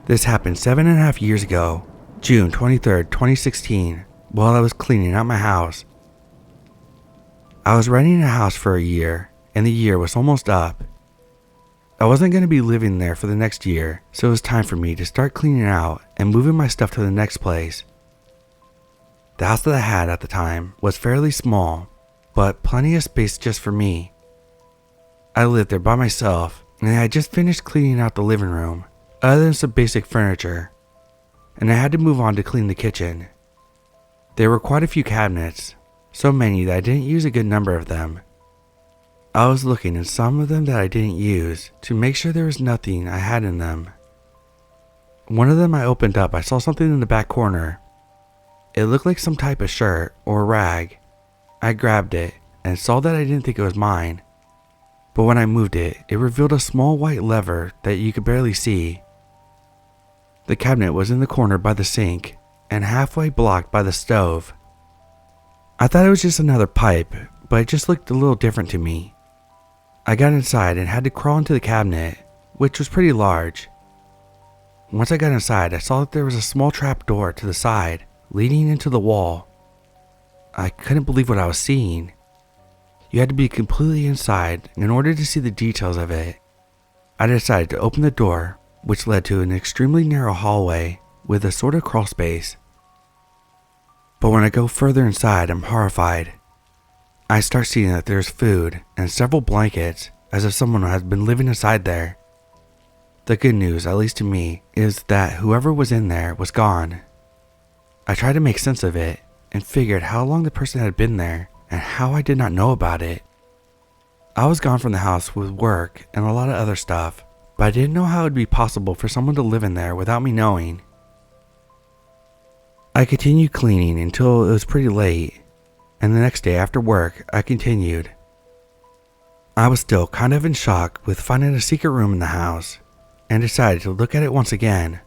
This happened 7.5 years ago, June 23rd, 2016, while I was cleaning out my house. I was renting a house for a year, and the year was almost up. I wasn't going to be living there for the next year, so it was time for me to start cleaning out and moving my stuff to the next place. The house that I had at the time was fairly small, but plenty of space just for me. I lived there by myself, and I had just finished cleaning out the living room, other than some basic furniture, and I had to move on to clean the kitchen. There were quite a few cabinets, so many that I didn't use a good number of them. I was looking in some of them that I didn't use to make sure there was nothing I had in them. One of them I opened up, I saw something in the back corner. It looked like some type of shirt or rag. I grabbed it and saw that I didn't think it was mine. But when I moved it, it revealed a small white lever that you could barely see. The cabinet was in the corner by the sink and halfway blocked by the stove. I thought it was just another pipe, but it just looked a little different to me. I got inside and had to crawl into the cabinet, which was pretty large. Once I got inside, I saw that there was a small trap door to the side, leading into the wall. I couldn't believe what I was seeing. You had to be completely inside in order to see the details of it. I decided to open the door, which led to an extremely narrow hallway with a sort of crawl space. But when I go further inside, I'm horrified. I start seeing that there's food and several blankets, as if someone had been living inside there. The good news, at least to me, is that whoever was in there was gone. I tried to make sense of it and figured how long the person had been there and how I did not know about it. I was gone from the house with work and a lot of other stuff, but I didn't know how it would be possible for someone to live in there without me knowing. I continued cleaning until it was pretty late, and the next day after work, I continued. I was still kind of in shock with finding a secret room in the house, and decided to look at it once again.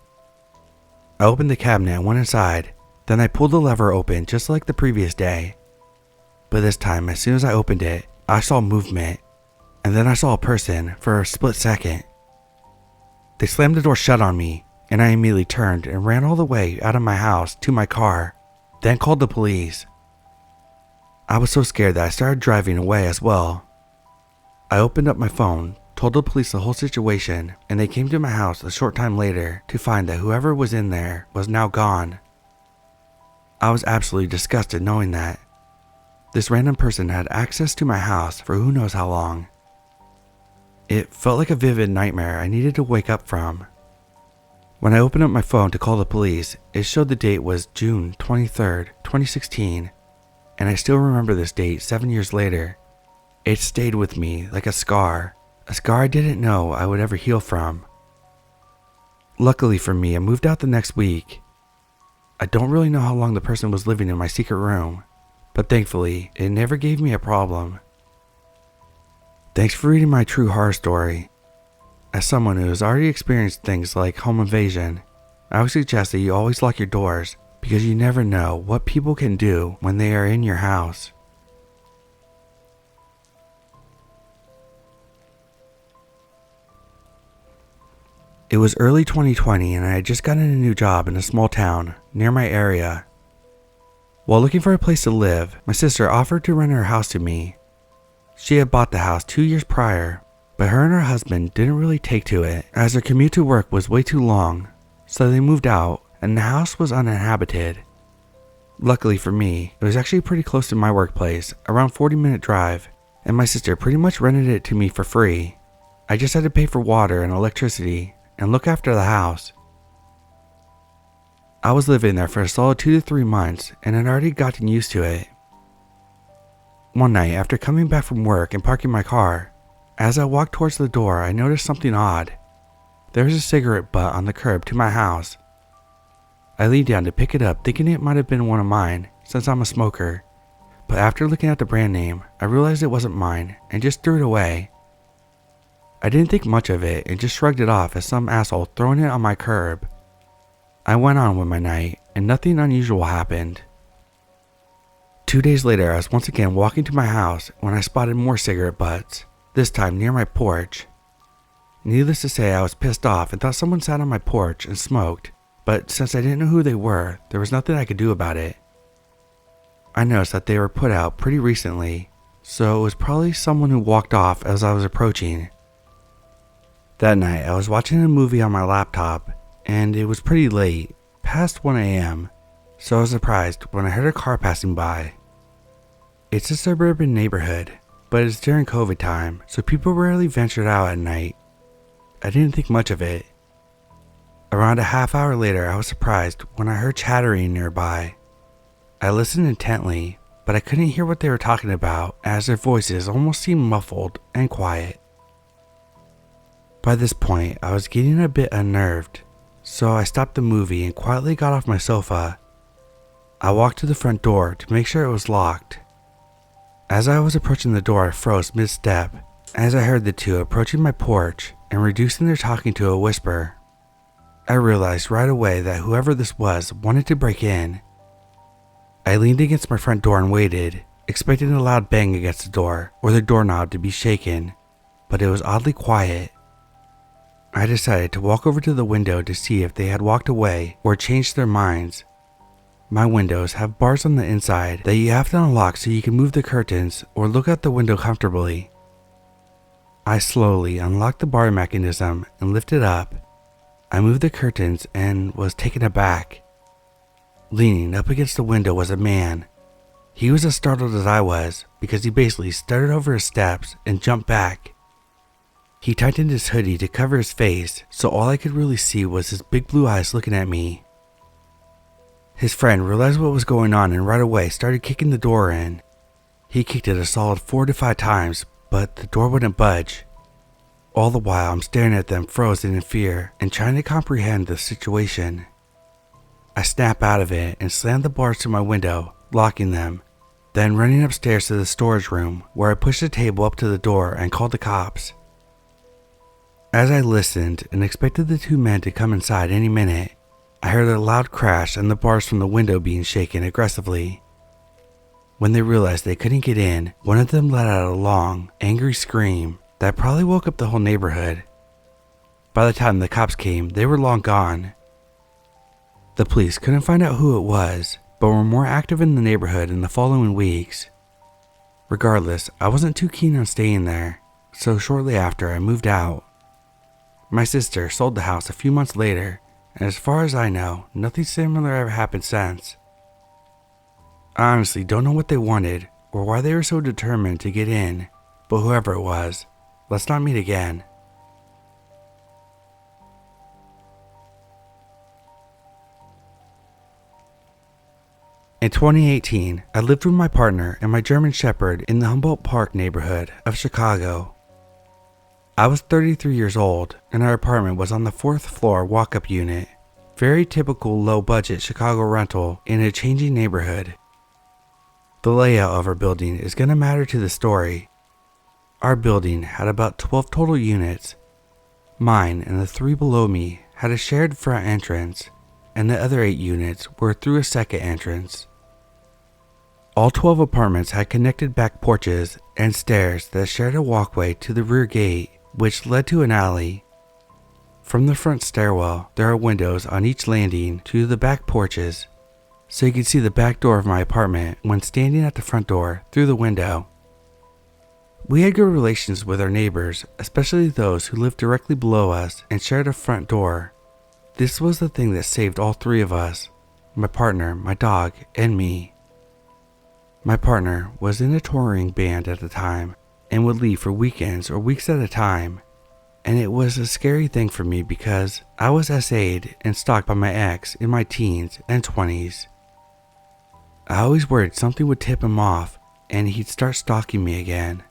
I opened the cabinet and went inside, then I pulled the lever open just like the previous day. But this time, as soon as I opened it, I saw movement, and then I saw a person for a split second. They slammed the door shut on me, and I immediately turned and ran all the way out of my house to my car, then called the police. I was so scared that I started driving away as well. I opened up my phone, told the police the whole situation, and they came to my house a short time later to find that whoever was in there was now gone. I was absolutely disgusted knowing that. This random person had access to my house for who knows how long. It felt like a vivid nightmare I needed to wake up from. When I opened up my phone to call the police, it showed the date was June 23rd, 2016, and I still remember this date 7 years later. It stayed with me like a scar I didn't know I would ever heal from. Luckily for me, I moved out the next week. I don't really know how long the person was living in my secret room, but thankfully, it never gave me a problem. Thanks for reading my true horror story. As someone who has already experienced things like home invasion, I would suggest that you always lock your doors because you never know what people can do when they are in your house. It was early 2020 and I had just gotten a new job in a small town near my area. While looking for a place to live, my sister offered to rent her house to me. She had bought the house 2 years prior, but her and her husband didn't really take to it as their commute to work was way too long, so they moved out and the house was uninhabited. Luckily for me, it was actually pretty close to my workplace, around 40-minute drive, and my sister pretty much rented it to me for free. I just had to pay for water and electricity and look after the house. I was living there for a solid 2 to 3 months and had already gotten used to it. One night, after coming back from work and parking my car, as I walked towards the door, I noticed something odd. There was a cigarette butt on the curb to my house. I leaned down to pick it up, thinking it might have been one of mine, since I'm a smoker. But after looking at the brand name, I realized it wasn't mine and just threw it away. I didn't think much of it and just shrugged it off as some asshole throwing it on my curb. I went on with my night and nothing unusual happened. 2 days later, I was once again walking to my house when I spotted more cigarette butts, this time near my porch. Needless to say, I was pissed off and thought someone sat on my porch and smoked, but since I didn't know who they were, there was nothing I could do about it. I noticed that they were put out pretty recently, so it was probably someone who walked off as I was approaching. That night, I was watching a movie on my laptop, and it was pretty late, past 1 a.m., so I was surprised when I heard a car passing by. It's a suburban neighborhood, but it's during COVID time, so people rarely ventured out at night. I didn't think much of it. Around a half hour later, I was surprised when I heard chattering nearby. I listened intently, but I couldn't hear what they were talking about as their voices almost seemed muffled and quiet. By this point, I was getting a bit unnerved, so I stopped the movie and quietly got off my sofa. I walked to the front door to make sure it was locked. As I was approaching the door, I froze mid-step as I heard the two approaching my porch and reducing their talking to a whisper. I realized right away that whoever this was wanted to break in. I leaned against my front door and waited, expecting a loud bang against the door or the doorknob to be shaken, but it was oddly quiet. I decided to walk over to the window to see if they had walked away or changed their minds. My windows have bars on the inside that you have to unlock so you can move the curtains or look out the window comfortably. I slowly unlocked the bar mechanism and lifted up. I moved the curtains and was taken aback. Leaning up against the window was a man. He was as startled as I was because he basically started over his steps and jumped back. He tightened his hoodie to cover his face, so all I could really see was his big blue eyes looking at me. His friend realized what was going on and right away started kicking the door in. He kicked it a solid 4 to 5 times, but the door wouldn't budge. All the while, I'm staring at them frozen in fear and trying to comprehend the situation. I snapped out of it and slammed the bars to my window, locking them, then running upstairs to the storage room where I pushed the table up to the door and called the cops. As I listened and expected the two men to come inside any minute, I heard a loud crash and the bars from the window being shaken aggressively. When they realized they couldn't get in, one of them let out a long, angry scream that probably woke up the whole neighborhood. By the time the cops came, they were long gone. The police couldn't find out who it was, but were more active in the neighborhood in the following weeks. Regardless, I wasn't too keen on staying there, so shortly after I moved out. My sister sold the house a few months later, and as far as I know, nothing similar ever happened since. I honestly don't know what they wanted or why they were so determined to get in, but whoever it was, let's not meet again. In 2018, I lived with my partner and my German Shepherd in the Humboldt Park neighborhood of Chicago. I was 33 years old, and our apartment was on the 4th floor walk-up unit. Very typical low-budget Chicago rental in a changing neighborhood. The layout of our building is going to matter to the story. Our building had about 12 total units. Mine and the 3 below me had a shared front entrance, and the other 8 units were through a second entrance. All 12 apartments had connected back porches and stairs that shared a walkway to the rear gate, which led to an alley. From the front stairwell, there are windows on each landing to the back porches, so you can see the back door of my apartment when standing at the front door through the window. We had good relations with our neighbors, especially those who lived directly below us and shared a front door. This was the thing that saved all 3 of us, my partner, my dog, and me. My partner was in a touring band at the time and would leave for weekends or weeks at a time, and it was a scary thing for me because I was SA'd and stalked by my ex in my teens and 20s. I always worried something would tip him off and he'd start stalking me again.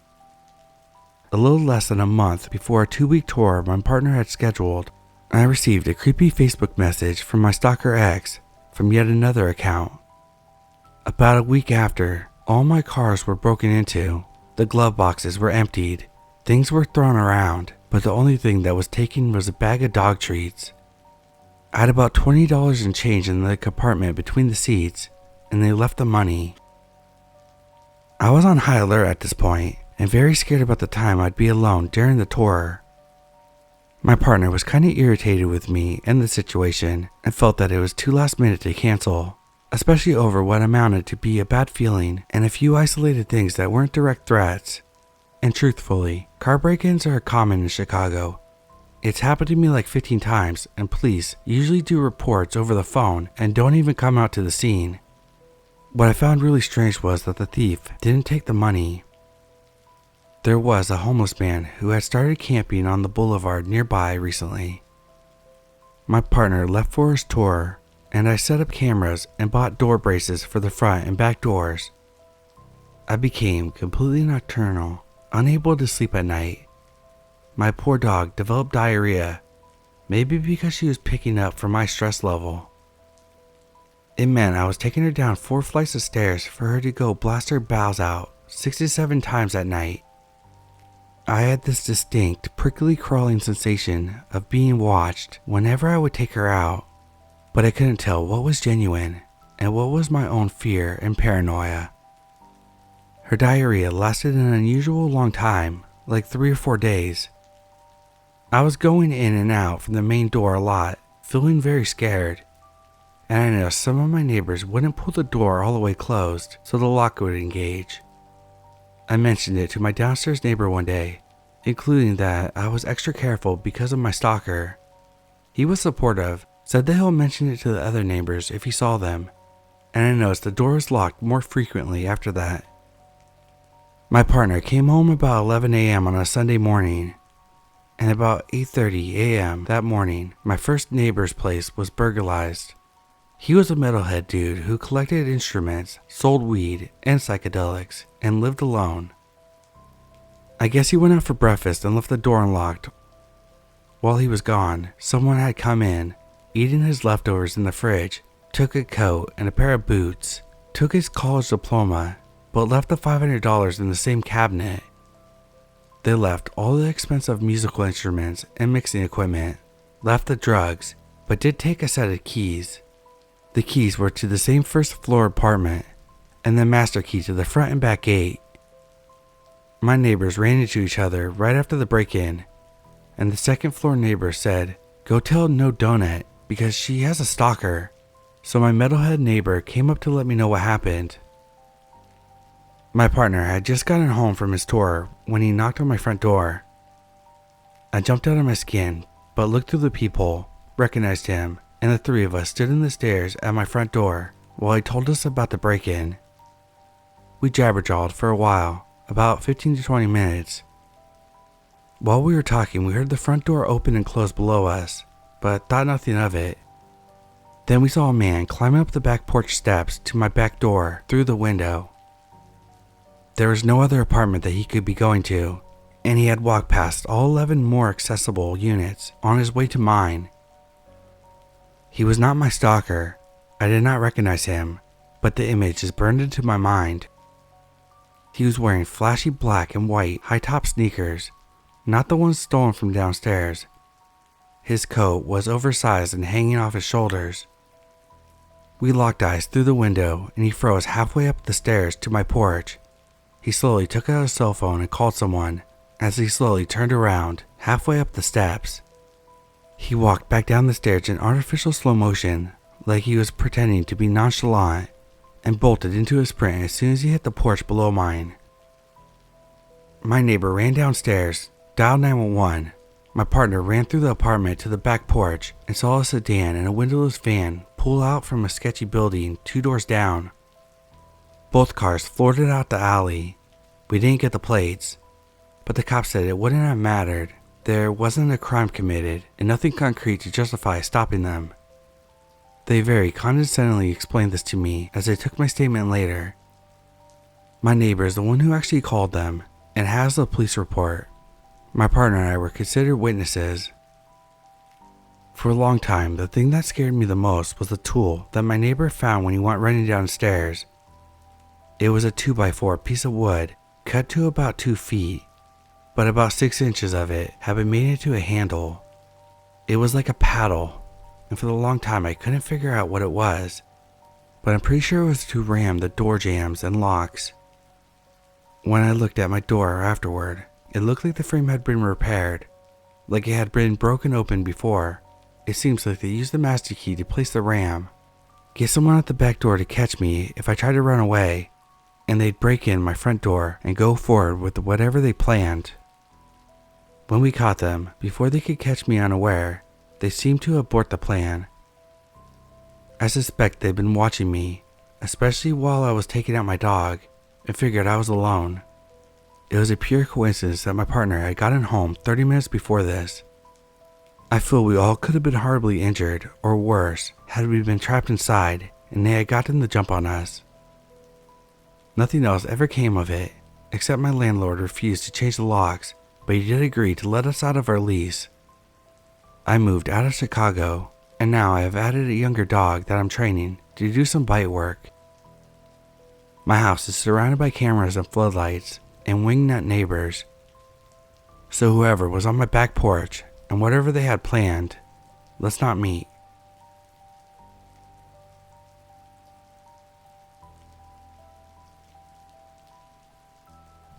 A little less than a month before a 2-week tour my partner had scheduled, I received a creepy Facebook message from my stalker ex from yet another account. About a week after, all my cars were broken into, the glove boxes were emptied, things were thrown around, but the only thing that was taken was a bag of dog treats. I had about $20 in change in the compartment between the seats, and they left the money. I was on high alert at this point, and very scared about the time I'd be alone during the tour. My partner was kind of irritated with me and the situation and felt that it was too last minute to cancel, especially over what amounted to be a bad feeling and a few isolated things that weren't direct threats. And truthfully, car break-ins are common in Chicago. It's happened to me like 15 times, and police usually do reports over the phone and don't even come out to the scene. What I found really strange was that the thief didn't take the money. There was a homeless man who had started camping on the boulevard nearby recently. My partner left for his tour, and I set up cameras and bought door braces for the front and back doors. I became completely nocturnal, unable to sleep at night. My poor dog developed diarrhea, maybe because she was picking up from my stress level. It meant I was taking her down 4 flights of stairs for her to go blast her bowels out 67 times at night. I had this distinct, prickly crawling sensation of being watched whenever I would take her out, but I couldn't tell what was genuine and what was my own fear and paranoia. Her diarrhea lasted an unusual long time, like 3 or 4 days. I was going in and out from the main door a lot, feeling very scared, and I noticed some of my neighbors wouldn't pull the door all the way closed so the lock would engage. I mentioned it to my downstairs neighbor one day, including that I was extra careful because of my stalker. He was supportive, said that he'll mention it to the other neighbors if he saw them, and I noticed the door was locked more frequently after that. My partner came home about 11 a.m. on a Sunday morning, and about 8:30 a.m. that morning, my first neighbor's place was burglarized. He was a metalhead dude who collected instruments, sold weed and psychedelics, and lived alone. I guess he went out for breakfast and left the door unlocked. While he was gone, someone had come in, eaten his leftovers in the fridge, took a coat and a pair of boots, took his college diploma, but left the $500 in the same cabinet. They left all the expensive musical instruments and mixing equipment, left the drugs, but did take a set of keys. The keys were to the same first floor apartment, and the master key to the front and back gate. My neighbors ran into each other right after the break-in, and the second floor neighbor said, "Go tell No Donut because she has a stalker." So my metalhead neighbor came up to let me know what happened. My partner had just gotten home from his tour when he knocked on my front door. I jumped out of my skin, but looked through the peephole, recognized him, and the 3 of us stood in the stairs at my front door while he told us about the break-in. We jabberjawed for a while, about 15 to 20 minutes. While we were talking, we heard the front door open and close below us, but thought nothing of it. Then we saw a man climbing up the back porch steps to my back door through the window. There was no other apartment that he could be going to, and he had walked past all 11 more accessible units on his way to mine. He was not my stalker. I did not recognize him, but the image is burned into my mind. He was wearing flashy black and white high-top sneakers, not the ones stolen from downstairs. His coat was oversized and hanging off his shoulders. We locked eyes through the window, and he froze halfway up the stairs to my porch. He slowly took out his cell phone and called someone as he slowly turned around halfway up the steps. He walked back down the stairs in artificial slow motion, like he was pretending to be nonchalant, and bolted into a sprint as soon as he hit the porch below mine. My neighbor ran downstairs, dialed 911. My partner ran through the apartment to the back porch and saw a sedan and a windowless van pull out from a sketchy building 2 doors down. Both cars floored it out the alley. We didn't get the plates, but the cops said it wouldn't have mattered. There wasn't a crime committed and nothing concrete to justify stopping them. They very condescendingly explained this to me as they took my statement later. My neighbor is the one who actually called them and has the police report. My partner and I were considered witnesses. For a long time, the thing that scared me the most was the tool that my neighbor found when he went running downstairs. It was a 2x4 piece of wood cut to about 2 feet, but about 6 inches of it had been made into a handle. It was like a paddle, and for a long time I couldn't figure out what it was, but I'm pretty sure it was to ram the door jambs and locks. When I looked at my door afterward, it looked like the frame had been repaired, like it had been broken open before. It seems like they used the master key to place the ram, get someone at the back door to catch me if I tried to run away, and they'd break in my front door and go forward with whatever they planned. When we caught them, before they could catch me unaware, they seemed to abort the plan. I suspect they'd been watching me, especially while I was taking out my dog, and figured I was alone. It was a pure coincidence that my partner had gotten home 30 minutes before this. I feel we all could have been horribly injured, or worse, had we been trapped inside and they had gotten the jump on us. Nothing else ever came of it, except my landlord refused to change the locks, but he did agree to let us out of our lease. I moved out of Chicago, and now I have added a younger dog that I'm training to do some bite work. My house is surrounded by cameras and floodlights and wingnut neighbors, so whoever was on my back porch and whatever they had planned, let's not meet.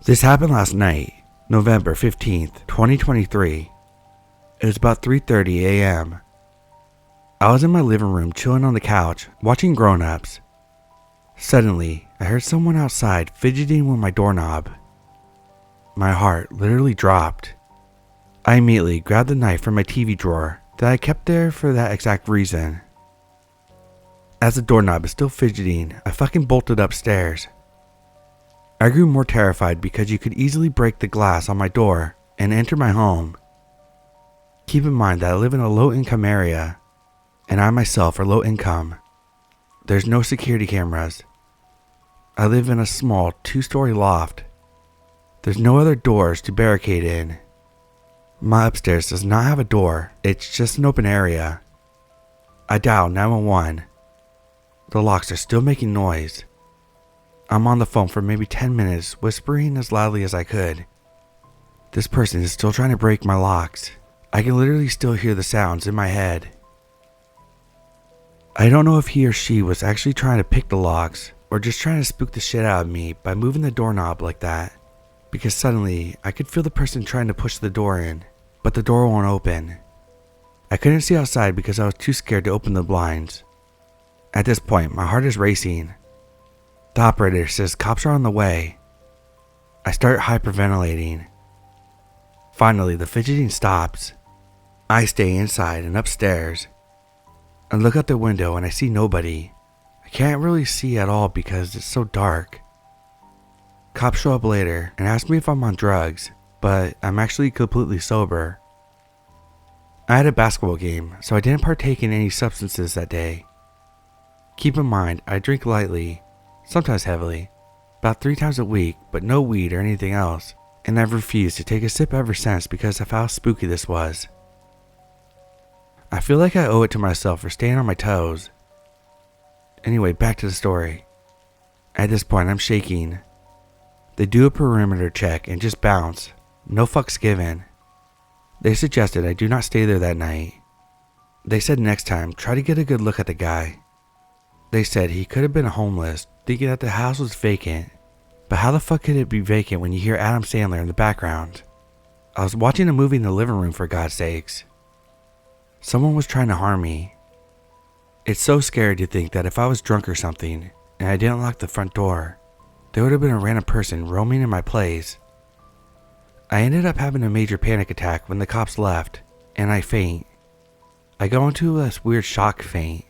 This happened last night, November 15th, 2023. It was about 3:30 a.m. I was in my living room chilling on the couch, watching grown-ups. Suddenly, I heard someone outside fidgeting with my doorknob. My heart literally dropped. I immediately grabbed the knife from my TV drawer that I kept there for that exact reason. As the doorknob is still fidgeting, I fucking bolted upstairs. I grew more terrified because you could easily break the glass on my door and enter my home. Keep in mind that I live in a low-income area, and I myself are low income. There's no security cameras. I live in a small 2-story loft. There's no other doors to barricade in. My upstairs does not have a door, it's just an open area. I dial 911. The locks are still making noise. I'm on the phone for maybe 10 minutes, whispering as loudly as I could. This person is still trying to break my locks. I can literally still hear the sounds in my head. I don't know if he or she was actually trying to pick the locks or just trying to spook the shit out of me by moving the doorknob like that, because suddenly I could feel the person trying to push the door in, but the door won't open. I couldn't see outside because I was too scared to open the blinds. At this point, my heart is racing. The operator says cops are on the way. I start hyperventilating. Finally, the fidgeting stops. I stay inside and upstairs. I look out the window and I see nobody. I can't really see at all because it's so dark. Cops show up later and ask me if I'm on drugs, but I'm actually completely sober. I had a basketball game, so I didn't partake in any substances that day. Keep in mind, I drink lightly, sometimes heavily, about 3 times a week, but no weed or anything else, and I've refused to take a sip ever since because of how spooky this was. I feel like I owe it to myself for staying on my toes. Anyway, back to the story. At this point, I'm shaking. They do a perimeter check and just bounce. No fucks given. They suggested I do not stay there that night. They said next time, try to get a good look at the guy. They said he could have been homeless, thinking that the house was vacant. But how the fuck could it be vacant when you hear Adam Sandler in the background? I was watching a movie in the living room, for God's sakes. Someone was trying to harm me. It's so scary to think that if I was drunk or something, and I didn't lock the front door, there would have been a random person roaming in my place. I ended up having a major panic attack when the cops left, and I faint. I go into this weird shock faint.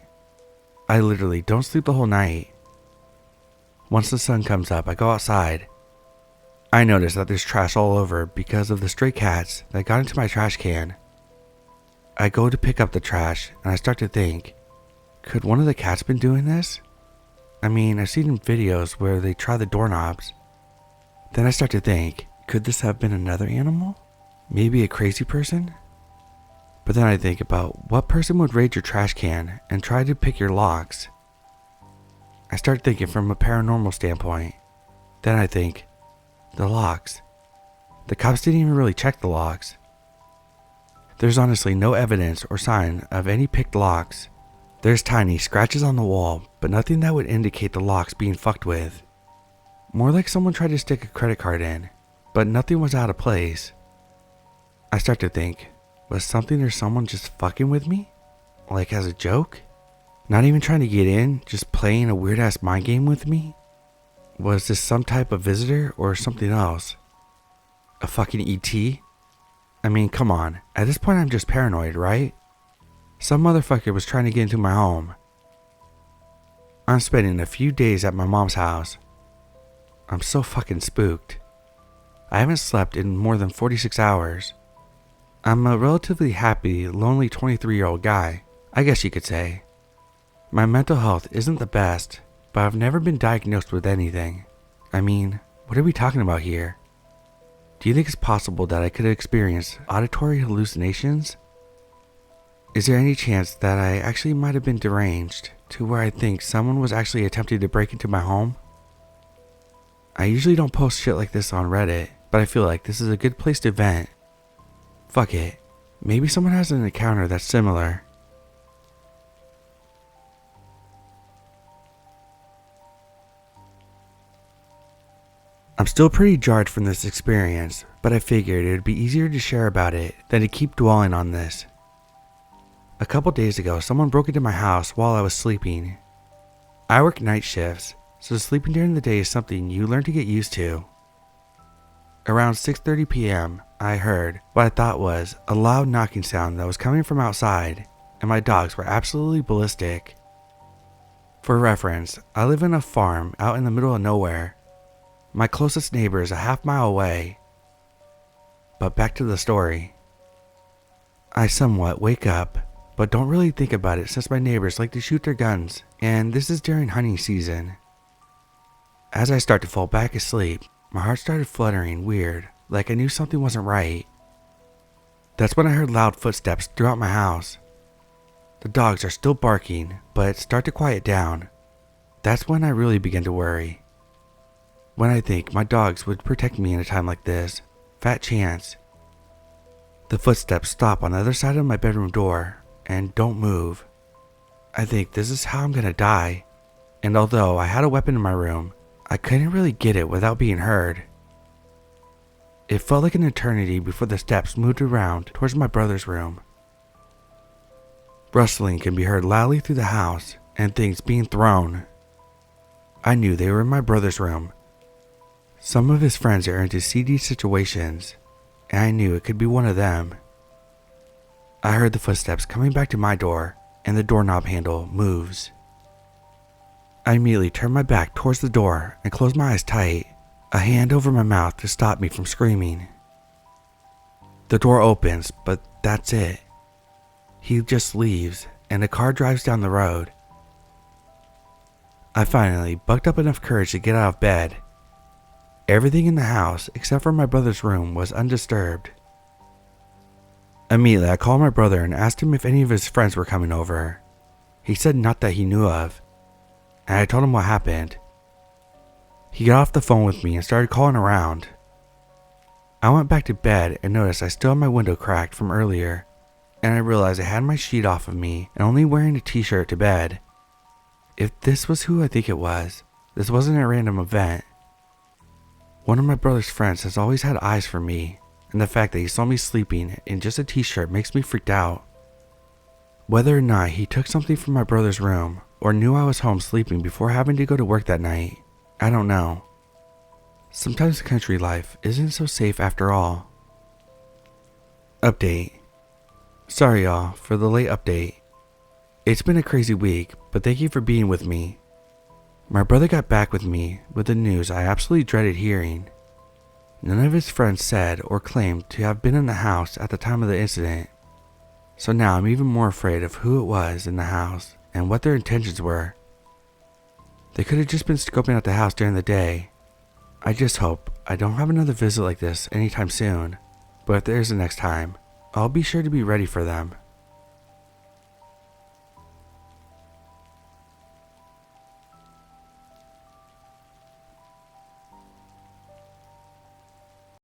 I literally don't sleep the whole night. Once the sun comes up, I go outside. I notice that there's trash all over because of the stray cats that got into my trash can. I go to pick up the trash and I start to think, could one of the cats been doing this? I mean, I've seen videos where they try the doorknobs. Then I start to think, could this have been another animal? Maybe a crazy person? But then I think about what person would raid your trash can and try to pick your locks. I start thinking from a paranormal standpoint. Then I think, the locks. The cops didn't even really check the locks. There's honestly no evidence or sign of any picked locks. There's tiny scratches on the wall, but nothing that would indicate the locks being fucked with. More like someone tried to stick a credit card in, but nothing was out of place. I start to think, Was something or someone just fucking with me? Like as a joke? Not even trying to get in, just playing a weird ass mind game with me? Was this some type of visitor or something else? A fucking ET? I mean, come on. At this point I'm just paranoid, right? Some motherfucker was trying to get into my home. I'm spending a few days at my mom's house. I'm so fucking spooked. I haven't slept in more than 46 hours. I'm a relatively happy, lonely 23-year-old guy, I guess you could say. My mental health isn't the best, but I've never been diagnosed with anything. I mean, what are we talking about here? Do you think it's possible that I could experience auditory hallucinations? Is there any chance that I actually might have been deranged to where I think someone was actually attempting to break into my home? I usually don't post shit like this on Reddit, but I feel like this is a good place to vent. Fuck it. Maybe someone has an encounter that's similar. I'm still pretty jarred from this experience, but I figured it would be easier to share about it than to keep dwelling on this. A couple days ago, someone broke into my house while I was sleeping. I work night shifts, so sleeping during the day is something you learn to get used to. Around 6:30 p.m., I heard what I thought was a loud knocking sound that was coming from outside, and my dogs were absolutely ballistic. For reference, I live in a farm out in the middle of nowhere. My closest neighbor is a half-mile away. But back to the story. I somewhat wake up, but don't really think about it since my neighbors like to shoot their guns, and this is during hunting season. As I start to fall back asleep, my heart started fluttering weird, like I knew something wasn't right. That's when I heard loud footsteps throughout my house. The dogs are still barking, but start to quiet down. That's when I really begin to worry. When I think my dogs would protect me in a time like this, fat chance. The footsteps stop on the other side of my bedroom door and don't move. I think this is how I'm gonna die, and although I had a weapon in my room, I couldn't really get it without being heard. It felt like an eternity before the steps moved around towards my brother's room. Rustling can be heard loudly through the house and things being thrown. I knew they were in my brother's room. Some of his friends are into seedy situations, and I knew it could be one of them. I heard the footsteps coming back to my door, and the doorknob handle moves. I immediately turned my back towards the door and closed my eyes tight, a hand over my mouth to stop me from screaming. The door opens, but that's it. He just leaves, and a car drives down the road. I finally bucked up enough courage to get out of bed. Everything in the house, except for my brother's room, was undisturbed. Immediately, I called my brother and asked him if any of his friends were coming over. He said not that he knew of, and I told him what happened. He got off the phone with me and started calling around. I went back to bed and noticed I still had my window cracked from earlier, and I realized I had my sheet off of me and only wearing a t-shirt to bed. If this was who I think it was, this wasn't a random event. One of my brother's friends has always had eyes for me, and the fact that he saw me sleeping in just a t-shirt makes me freaked out. Whether or not he took something from my brother's room or knew I was home sleeping before having to go to work that night, I don't know. Sometimes country life isn't so safe after all. Update. Sorry y'all for the late update. It's been a crazy week, but thank you for being with me. My brother got back with me with the news I absolutely dreaded hearing. None of his friends said or claimed to have been in the house at the time of the incident. So now I'm even more afraid of who it was in the house and what their intentions were. They could have just been scoping out the house during the day. I just hope I don't have another visit like this anytime soon, but if there is the next time, I'll be sure to be ready for them.